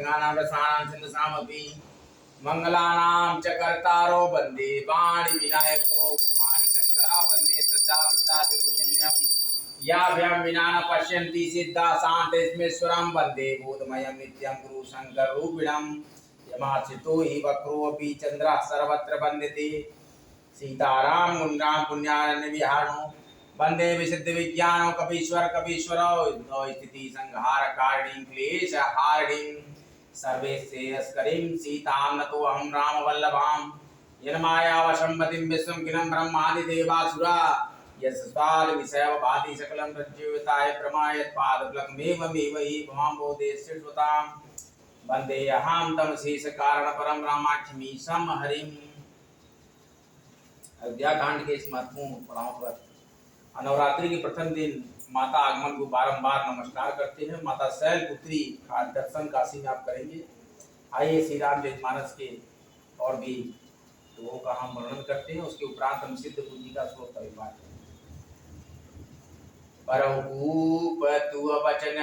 संगानां रसानां छन्दसामपि मंगलानां च कर्तारो वन्दे वाणी विनायको भवानी शंकरा वन्दे श्रद्धा विश्वासरूपिण्यं याभ्यां विना न पश्यन्ति सिद्धा शान्तिस्मेश्वरं वन्दे बोधमयं नित्यं गुरु शंकर रूपिणं यमाचितो हि वक्रोऽपि चन्द्रः सर्वत्र वन्दते सीताराम गुणराम पुण्यानन्द विहारणो वंदे विशुद्ध विज्ञानो कपीश्वर कपीश्वरो स्थिति संहार कारिणीं क्लेश हारिणीं सर्वेश्रेयस्करीं सीतां नतो अहं राम वल्लभां येन मायावशं विश्वं किलं ब्रह्मादि देवासुरा यस्पाद विषयव भाति सकलं प्रज्योताय प्रमायत् पादप्लकमेवमेव हि भवाम्बोधेश्वतां वन्दे अहं तं शेष कारण परम रामाख्यमीशं हरिम्। अयोध्या कांड के इस महत्वपूर्ण पड़ाव पर नवरात्रि के प्रथम दिन माता आगमन को बारंबार नमस्कार करते हैं। माता शैल पुत्री का दर्शन काशी में आप करेंगे। आइए श्री राम चरितमानस के और भी लोगों का हम वर्णन करते हैं, उसके उपरांत हम सिद्ध पूंजी का श्लोक का विवाद करेंगे। परभूप तु वचन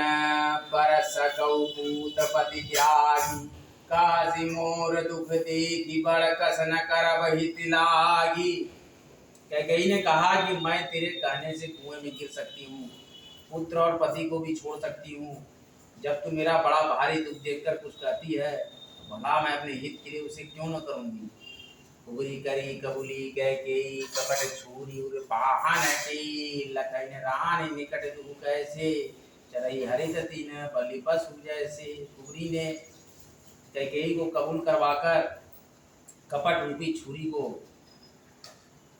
पर सकौ पूतपति त्यागी काशी मोर दुख देखी बड़ कसन करब हित लागी। कैकेयी ने कहा कि मैं तेरे कहने से कुएं में गिर सकती हूँ, पुत्र और पति को भी छोड़ सकती हूँ। जब तू मेरा बड़ा भारी दुख देखकर कुछ कहती है तो भला मैं अपने हित के लिए उसे क्यों न करूँगी। कुबरी करी कबूली कैकेयी कपट छूरी उर बाहन की लखन रान निकट दुख कैसे चरई हरित तीन बलि पशु जैसे। कुबरी ने कैकेयी को कबूल करवाकर कपट रूपी छुरी को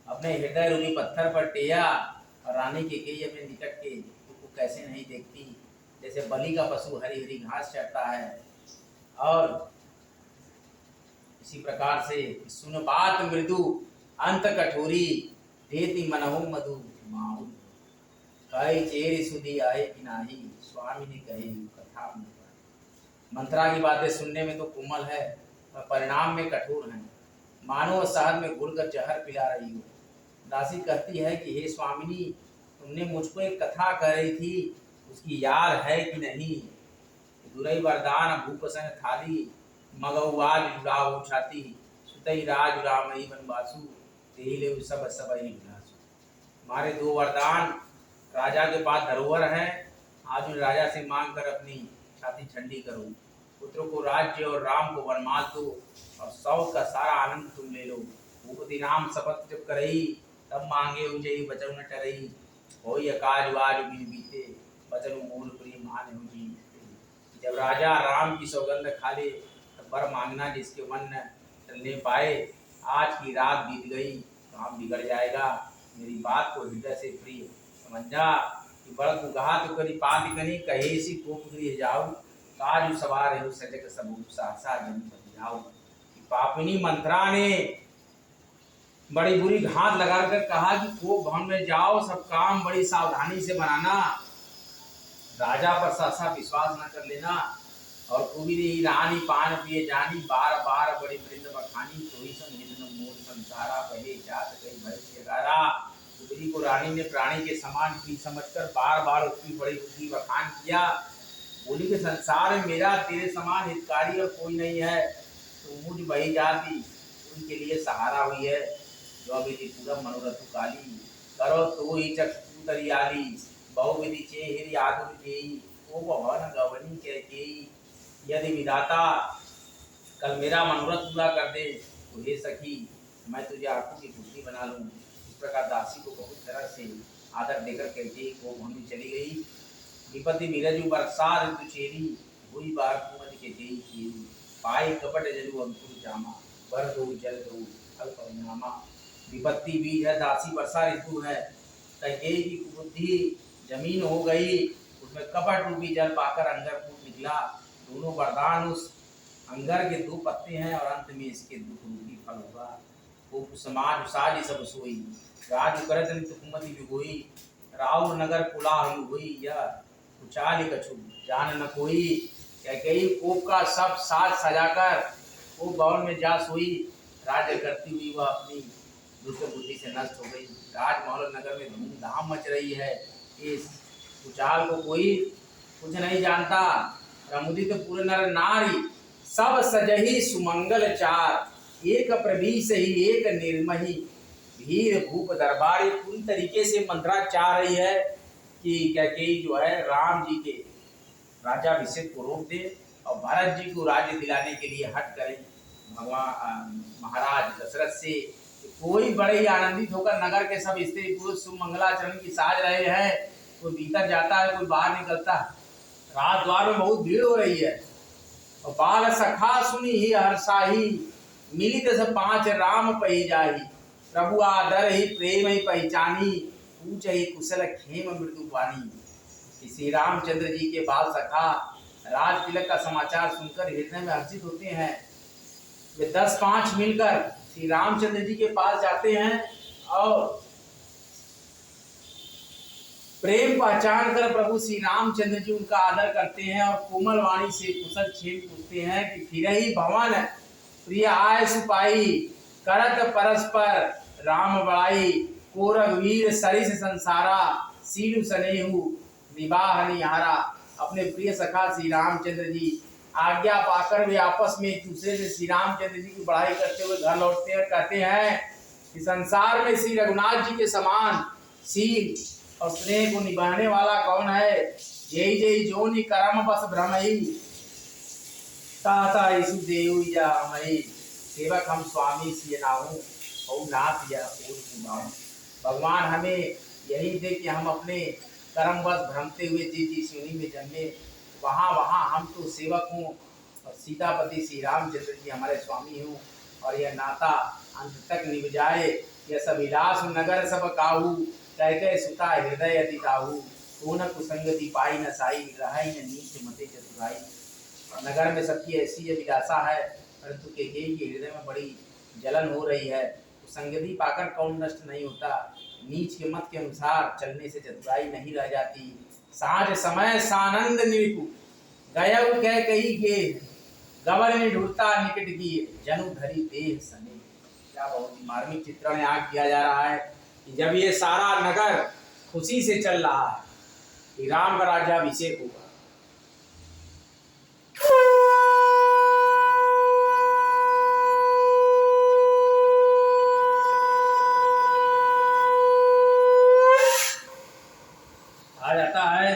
अपने हृदय रूपी पत्थर पर टेया और रानी कैकेयी अपने निकट के दुख को कैसे नहीं देखती। जैसे बलि का पशु हरी हरी घास चरता है और इसी प्रकार से सुन बात मृदु अंत कठोरी देती मनहु मधु माऊ कई चेरी सुधी आए कि नाही स्वामी ने कहे कथा। मंत्रा की बातें सुनने में तो कोमल है पर परिणाम में कठोर है, मानो शहद में घुलकर जहर पिला रही हो। दासी कहती है कि हे स्वामिनी, तुमने मुझको एक कथा कह रही थी, उसकी याद है कि नहीं। दुरई वरदान भूपसन थाली मगौआज जुड़ाऊ छाती सुतई राज रामई बनवासु तेही ले सब सब ही विलासु। हमारे दो वरदान राजा के पास धरोहर हैं, आज उन राजा से मांग कर अपनी छाती ठंडी करो। पुत्रों को राज्य और राम को वनवास दो और सौ का सारा आनंद तुम ले लो। भूपति नाम शपथ जब करई तब मांगे उजई बचन न टरई होई अकाज वाज बिन बीते बचन मूल प्रिय मान हो जी। जब राजा राम की सौगंध खा ले तब वर मांगना जिसके मन न टलने पाए। आज की रात बीत गई काम बिगड़ जाएगा, मेरी बात को हृदय से प्रिय समझ जा। कि बड़ कुघात करी पापी कनी कहेसी कोप गृह जाऊ काजु सवार है सजक सबूत सहसा जन जाओ। पापिनी मंत्रा ने बड़ी बुरी घात लगाकर कहा कि कोप भवन में जाओ, सब काम बड़ी सावधानी से बनाना, राजा पर सहसा विश्वास न कर लेना। और कुबीरी रानी पान पिए जानी बार बार बड़ी वृंद बखानी कोई संहितन मूल संसारा पहले जात कई भय से गारा। कुबीरी को रानी ने प्राणी के समान भी समझकर बार बार उसकी बड़ी बुद्धि बखान किया। बोली के संसार में मेरा तेरे समान हितकारी और कोई नहीं है, तो मुझ वही जाति उनके लिए सहारा हुई है। जो विधि पूरा मनोरथ काली करो तो ही चक्षु तरियाली बहुविधि चेहिर यादु जेई ओ भवन गवनी कैकेयी। यदि विधाता कल मेरा मनोरथ पूरा कर दे तो हे सखी मैं तुझे आंखों की पुतली बना लूं। इस प्रकार दासी को बहुत तरह से आदर देकर कैकेयी को भवन में चली गई। विपत्ति बिरजु बरसा ऋतु चेरी हुई बार कुमद के देई की पाई कपट जलु अंकुर जामा बर दो जल दो फल परिणामा। विपत्ति बीज है, दासी वर्षा ऋतु है। कैकेयी की कुबुद्धि जमीन हो गई, उसमें कपट रूपी जल पाकर अंगर फूट निकला। दोनों वरदान उस अंगर के दो पत्ते हैं और अंत में इसके दुख रूपी फल होगा। वो समाज साज सब सोई राज करत नित कुमति बिगोई राव नगर कुला हुई यह उचाल कछु जान न कोई। कैकेयी कोप का सब साज सजाकर वो भवन में जा सोई। राज्य करती हुई वह अपनी दुष्ट बुद्धि से नष्ट हो गई। राजमहल नगर में धूमधाम मच रही है। इस उचाल को कोई कुछ नहीं जानता। प्रमुदित पुर नर नारी, सब सजहि सुमंगल चार। एक प्रवीष ही एक निर्मही, भीर भूप दरबार। पूरी तरीके से मंत्रा चाह रही है कि कैकेयी जो है राम जी के राज्याभिषेक को रोक दे और भरत जी को राज्य दिलाने के लिए हट करें भगवान महाराज दशरथ से। कोई बड़े ही आनंदित होकर नगर के सब स्त्री पुरुष सुमंगलाचरण की साज रहे हैं। कोई भीतर जाता है, कोई बाहर निकलता है। रात द्वार में बहुत भीड़ हो रही है। और बाल सखा सुनी ही हर्षाही, मिलित सब पांच राम पही जाही। प्रभु आदर ही प्रेम ही पहचानी, पूछ ही कुशल खेम मृदु पानी। श्री रामचंद्र जी के बाल सखा राज तिलक का समाचार सुनकर हृदय में हर्षित होते हैं। वे 10-5 मिलकर श्री रामचंद्र जी के पास जाते हैं और प्रेम पहचान कर प्रभु श्री रामचंद्र जी उनका आदर करते हैं और कोमल वाणी से कुशल क्षेम पूछते हैं कि फिर ही भवन प्रिय आय सुपाई, करत परस्पर राम बड़ाई। को रघुवीर सरिस संसारा, सीलु सनेहु निबाह निहारा। अपने प्रिय सखा श्री रामचंद्र जी आज्ञा पाकर वे आपस में एक दूसरे से श्री रामचंद्र जी की बढ़ाई करते हुए घर लौटते हैं। कहते हैं कि संसार में श्री रघुनाथ जी के समान सील और स्नेह को निभाने वाला कौन है। जय जय जोनि करम बस भ्रमई, ताता यीशु देव या मई। सेवक हम स्वामी सिय नाहु, और नाथ या भगवान हमें यही दे कि हम अपने कर्म बस भ्रमते हुए जिस योनि में जन्मे वहाँ हम तो सेवक हूँ और सीतापति श्री रामचंद्र जी हमारे स्वामी हूँ। और यह नाता अंत तक निभ जाए। यह सब विलास नगर सब काहू, कह कह सुता हृदय अति ताहू। तो न कुसंगति पाई न साई, रहाई न नीच मते चतुराई। नगर में सबकी ऐसी अभिलाषा है, परंतु कैकेयी के हृदय में बड़ी जलन हो रही है। कुसंगति पाकर कौन नष्ट नहीं होता, नीच के मत के अनुसार चलने से चतुराई नहीं रह जाती। साँझ समय सानंद निरिपु, गयउ कैकेयी गे। गवन ने ढूंढता निकट की, जनु धरी देह सने। क्या बहुत ही मार्मिक चित्रण यहाँ किया जा रहा है कि जब ये सारा नगर खुशी से चल रहा है कि राम का राज्याभिषेक होगा। आ जाता है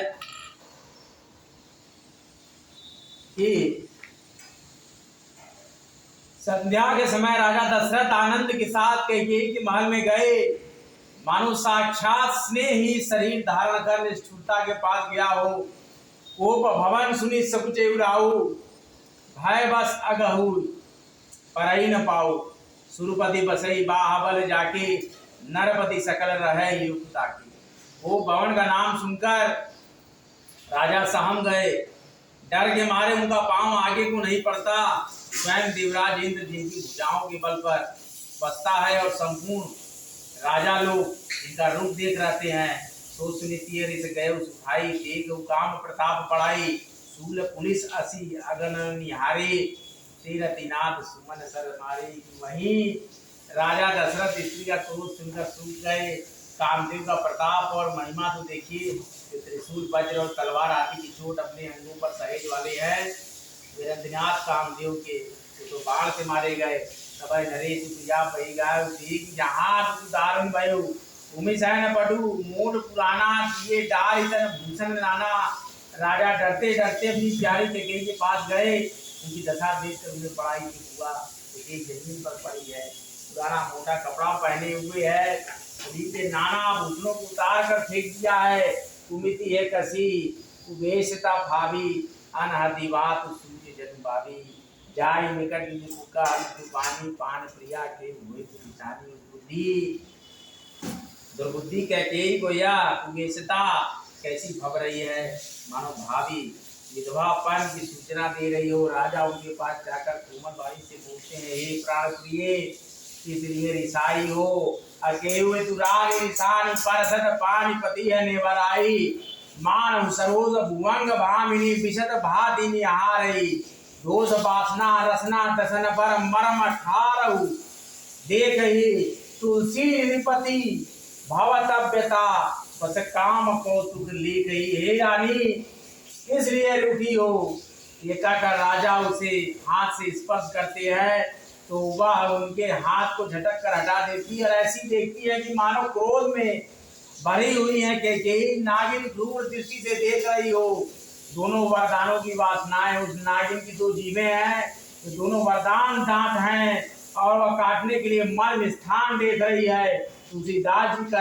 कि संध्या के समय राजा दशरथ आनंद के साथ कैकेयी के महल में गए। मानो साक्षात स्नेह ही शरीर धारण कर निष्ठुरता के पास गया हो। कोप भवन सुनि सकुच उड़ाऊ, भय बस अगहू परई न पाऊ। सुरपति बसई बाहबल जाके, नरपति सकल रहे युक्ता की। वो भवन का नाम सुनकर राजा सहम गए। डर के मारे उनका पांव आगे को नहीं पड़ता। स्वयं देवराज इंद्र जिनकी भुजाओं के बल पर बसता है और संपूर्ण राजा लोग इनका रूप देख रहते हैं। तो सुनितिय ऋष गए सुखाई, देख काम प्रताप पढ़ाई। शूल पुलिस असी अगन निहारे, तीरतिनाथ सुमन सर मारे। वहीं राजा दशरथ स्त्री का क्रोध सुनकर सूख गए। कामदेव का प्रताप और महिमा तो देखिए, त्रिशूल वज्र और तलवार आदि की चोट अपने अंगों पर सहेज वाले हैं। वीरेंद्रनाथ कामदेव के तो बाढ़ से मारे गए। तब नरेश प्रिया बही गाय, देख जहां दारुण भयो। भूमि सहन पटु मोड़ पुराना, ये डार इतन भूषण नाना। राजा डरते डरते अपनी प्यारी कैकेयी के पास गए। उनकी दशा देखकर उन्हें बड़ा ही दुख हुआ। कैकेयी जमीन पर पड़ी है, पुराना मोटा कपड़ा पहने हुए है, शरीर पे नाना आभूषणों को उतार कर फेंक दिया है। कुमिति है कसी कुबेशता भावी, अनहति बात सूर्य जन भावी। जाय निकट निपुका पानी, पान प्रिया के हुए निशानी। बुद्धि दुर्बुद्धि कैकेयी को या कुबेशता कैसी भग रही है, मानो भावी विधवापन की सूचना दे रही हो। राजा उनके पास जाकर कोमल वाणी से पूछते हैं, हे प्राण प्रिय, किस लिए रिसाई हो। अकेले तुराग निशान परसत पानीपति है नेवराई। मान सरोज भुवंग भामिनी, विशत भाति निहारई। दोष वासना रसना दसन पर मरम ठारहु। देख ही तुलसी निपति भवतव्यता, बस काम कौतुक लेख ही। हे रानी, किस लिए रूठी हो, ये कहकर राजा उसे हाथ से स्पर्श करते हैं तो वह उनके हाथ को झटक कर हटा देती है और ऐसी देखती है कि मानो क्रोध में भरी हुई है कैकेयी नागिन क्रूर दृष्टि से देख रही हो। दोनों वरदानों की वासनाएं उस नागिन की दो जीभें हैं, तो दोनों वरदान दांत हैं और वह काटने के लिए मर्म स्थान देख रही है। तुलसीदास जी का